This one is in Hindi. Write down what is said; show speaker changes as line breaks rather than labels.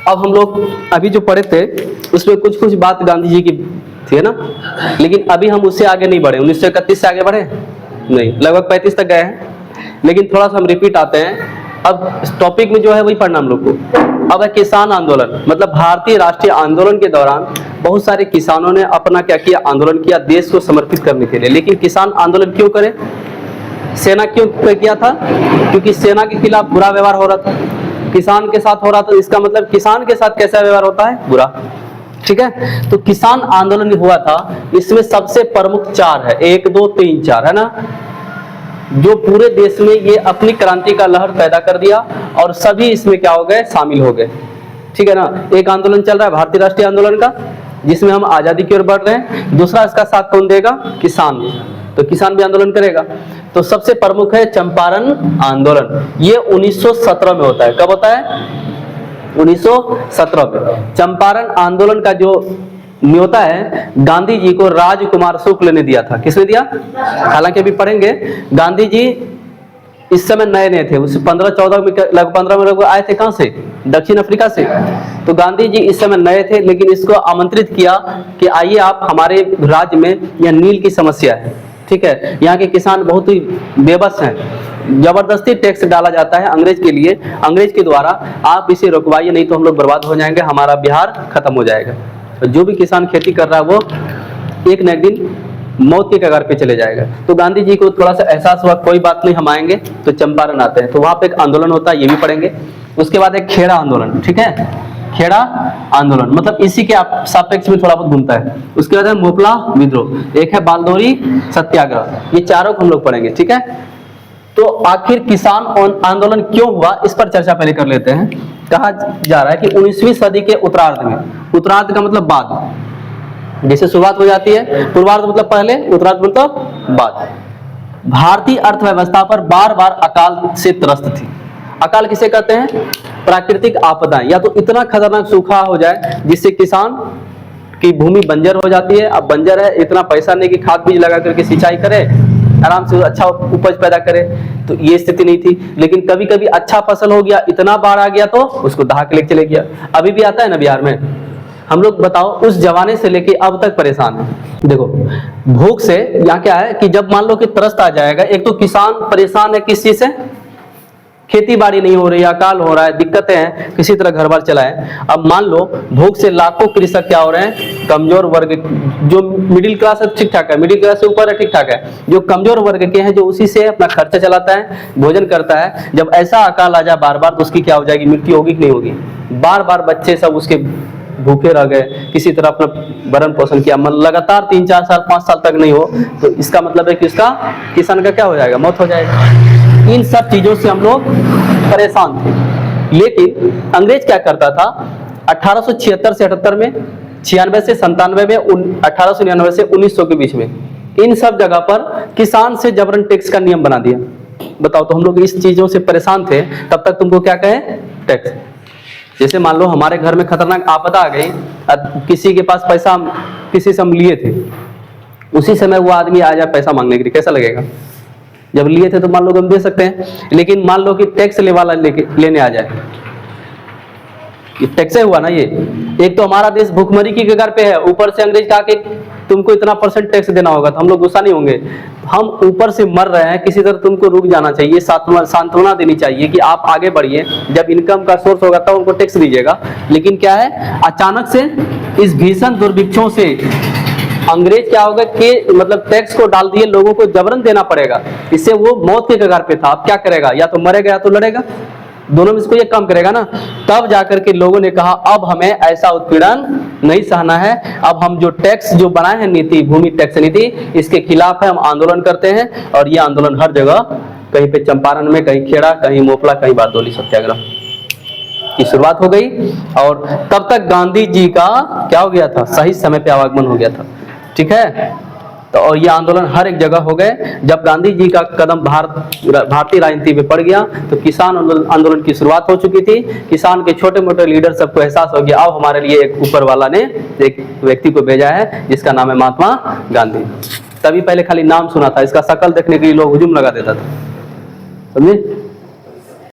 अब हम लोग अभी जो पढ़े थे उसमें कुछ कुछ बात गांधी जी की थी, है ना, लेकिन अभी हम उससे आगे नहीं बढ़े। 1931 से आगे बढ़े नहीं, लगभग 35 तक गए हैं, लेकिन थोड़ा सा हम रिपीट आते हैं। अब इस टॉपिक में जो है वही पढ़ना हम लोग को। अब है किसान आंदोलन, मतलब भारतीय राष्ट्रीय आंदोलन के दौरान बहुत सारे किसानों ने अपना क्या किया, आंदोलन किया देश को समर्पित करने के लिए। लेकिन किसान आंदोलन क्यों करे, सेना क्यों किया था, क्योंकि सेना के खिलाफ बुरा व्यवहार हो रहा था, किसान के साथ हो रहा था। इसका मतलब किसान के साथ कैसा व्यवहार होता है, बुरा। ठीक है, तो किसान आंदोलन हुआ था, इसमें सबसे प्रमुख 4 है, 1 2 3 4, है ना, जो पूरे देश में ये अपनी क्रांति का लहर पैदा कर दिया और सभी इसमें क्या हो गए, शामिल हो गए। ठीक है ना, एक आंदोलन चल रहा है भारतीय राष्ट्रीय आंदोलन का, जिसमें हम आजादी की ओर बढ़ रहे हैं। दूसरा इसका साथ कौन देगा, किसान, तो किसान भी आंदोलन करेगा। तो सबसे प्रमुख है चंपारण आंदोलन, ये 1917 में होता है। कब होता है, 1917 में। चंपारण आंदोलन का जो न्योता है गांधी जी को राजकुमार शुक्ल ने दिया था। किसने दिया, हालांकि अभी पढ़ेंगे, गांधी जी इस समय नए नए थे, उस 15-14 में, लगभग 15 में लोग आए थे, कहां से, दक्षिण अफ्रीका से। तो गांधी जी इस समय नए थे, लेकिन इसको आमंत्रित किया कि आइए आप हमारे राज्य में, यह नील की समस्या है। ठीक है, यहाँ के किसान बहुत ही बेबस हैं, जबरदस्ती टैक्स डाला जाता है अंग्रेज के लिए, अंग्रेज के द्वारा, आप इसे रुकवाइए नहीं तो हम लोग बर्बाद हो जाएंगे, हमारा बिहार खत्म हो जाएगा। जो भी किसान खेती कर रहा है वो एक न एक दिन मौत के कगार पे चले जाएगा। तो गांधी जी को थोड़ा सा एहसास हुआ, कोई बात नहीं, हम आएंगे। तो चंपारण आते हैं, तो वहां पे एक आंदोलन होता है, ये भी पढ़ेंगे। उसके बाद एक खेड़ा आंदोलन, ठीक है, खेड़ा आंदोलन मतलब इसी के सापेक्ष में थोड़ा बहुत घूमता है। उसके बाद है मोपला विद्रोह, एक है बालदोरी सत्याग्रह, ये चारों को हम लोग पढ़ेंगे। ठीक है, तो आखिर किसान आंदोलन क्यों हुआ, इस पर चर्चा पहले कर लेते हैं। कहा जा रहा है कि 19वीं सदी के उत्तरार्ध में, उत्तरार्ध का मतलब बाद, जैसे शुरुआत हो जाती है, पूर्वार्ध मतलब पहले, उत्तरार्ध मतलब बाद, भारतीय अर्थव्यवस्था पर बार बार अकाल से त्रस्त थी। अकाल किसे कहते हैं, प्राकृतिक आपदाएं, या तो इतना खतरनाक सूखा हो जाए जिससे किसान की भूमि बंजर हो जाती है। अब बंजर है, इतना पैसा नहीं कि खाद बीज लगा करके सिंचाई करे, आराम से अच्छा उपज पैदा करे, तो ये स्थिति नहीं थी। लेकिन कभी कभी अच्छा फसल हो गया, इतना बाढ़ आ गया तो उसको दहा के लेके चले गया। अभी भी आता है ना बिहार में। हम लोग बताओ उस जमाने से लेके अब तक परेशान है। देखो भूख से, यहाँ क्या है कि जब मान लो कि त्रस्त आ जाएगा, एक तो किसान परेशान है किस चीज से, खेती बाड़ी नहीं हो रही, अकाल हो रहा है, दिक्कतें हैं, किसी तरह घर बार चलाए। अब मान लो भूख से लाखों कृषक क्या हो रहे हैं, कमजोर वर्ग, जो मिडिल क्लास है ठीक ठाक है, मिडिल क्लास से ऊपर है ठीक ठाक है, जो कमजोर वर्ग के हैं, जो उसी से अपना खर्चा चलाता है, भोजन करता है। जब ऐसा अकाल आ जाए बार बार, तो उसकी क्या हो जाएगी, मृत्यु होगी कि नहीं होगी। बार बार बच्चे सब उसके भूखे रह गए, किसी तरह अपना भरण पोषण किया, लगातार 3-4 साल 5 साल तक नहीं हो, तो इसका मतलब है कि उसका, किसान का क्या हो जाएगा, मौत हो जाएगा। इन सब चीजों से हम लोग परेशान थे। लेकिन अंग्रेज क्या करता था, 1876 से 78 में, 96 से 97 में, 1899 से 1900 के बीच में, इन सब जगह पर किसान से जबरन टैक्स का नियम बना दिया। बताओ, तो हम लोग इस चीजों से परेशान थे, तब तक तुमको क्या कहे, टैक्स। जैसे मान लो हमारे घर में खतरनाक आपदा आ गई, किसी के पास पैसा किसी से हम लिए थे, उसी समय वो आदमी आ जाए पैसा मांगने के लिए, कैसा लगेगा। जब लिए थे तो मान लो हम दे सकते हैं, लेकिन मान लो कि टैक्स वाला लेने आ जाए, ये टैक्स हुआ ना। ये एक तो हमारा देश भूखमरी की कगार पे है, ऊपर से अंग्रेज कहा कि तुमको इतना % टैक्स देना होगा, तो हम लोग गुस्सा नहीं होंगे। हम ऊपर से मर रहे हैं, किसी तरह तुमको रुक जाना चाहिए, सांत्वना देनी चाहिए कि आप आगे बढ़िए, जब इनकम का सोर्स होगा तब उनको टैक्स दीजिएगा। लेकिन क्या है, अचानक से इस भीषण दुर्भिक्षों से अंग्रेज क्या होगा कि मतलब टैक्स को डाल दिए, लोगों को जबरन देना पड़ेगा, इससे वो मौत के कगार पे था। अब क्या करेगा, या तो मरेगा या तो लड़ेगा, दोनों में से कोई एक काम करेगा ना। तब जाकर के लोगों ने कहा अब हमें ऐसा उत्पीड़न नहीं सहना है, अब हम जो टैक्स जो बनाए हैं नीति, भूमि टैक्स नीति, इसके खिलाफ है, हम आंदोलन करते हैं। और ये आंदोलन हर जगह, कहीं पे चंपारण में, कहीं खेड़ा, कहीं मोपला, कहीं बारदोली सत्याग्रह की शुरुआत हो गई। और तब तक गांधी जी का क्या हो गया था, सही समय पे आवागमन हो गया था। ठीक है, तो और ये आंदोलन हर एक जगह हो गए। जब गांधी जी का कदम भारतीय राजनीति में पड़ गया, तो किसान आंदोलन की शुरुआत हो चुकी थी। किसान के छोटे मोटे लीडर सबको एहसास हो गया, अब हमारे लिए एक ऊपर वाला ने एक व्यक्ति को भेजा है जिसका नाम है महात्मा गांधी। तभी पहले खाली नाम सुना था, इसका शकल देखने के लिए लोग हुजूम लगा देता था, समझे।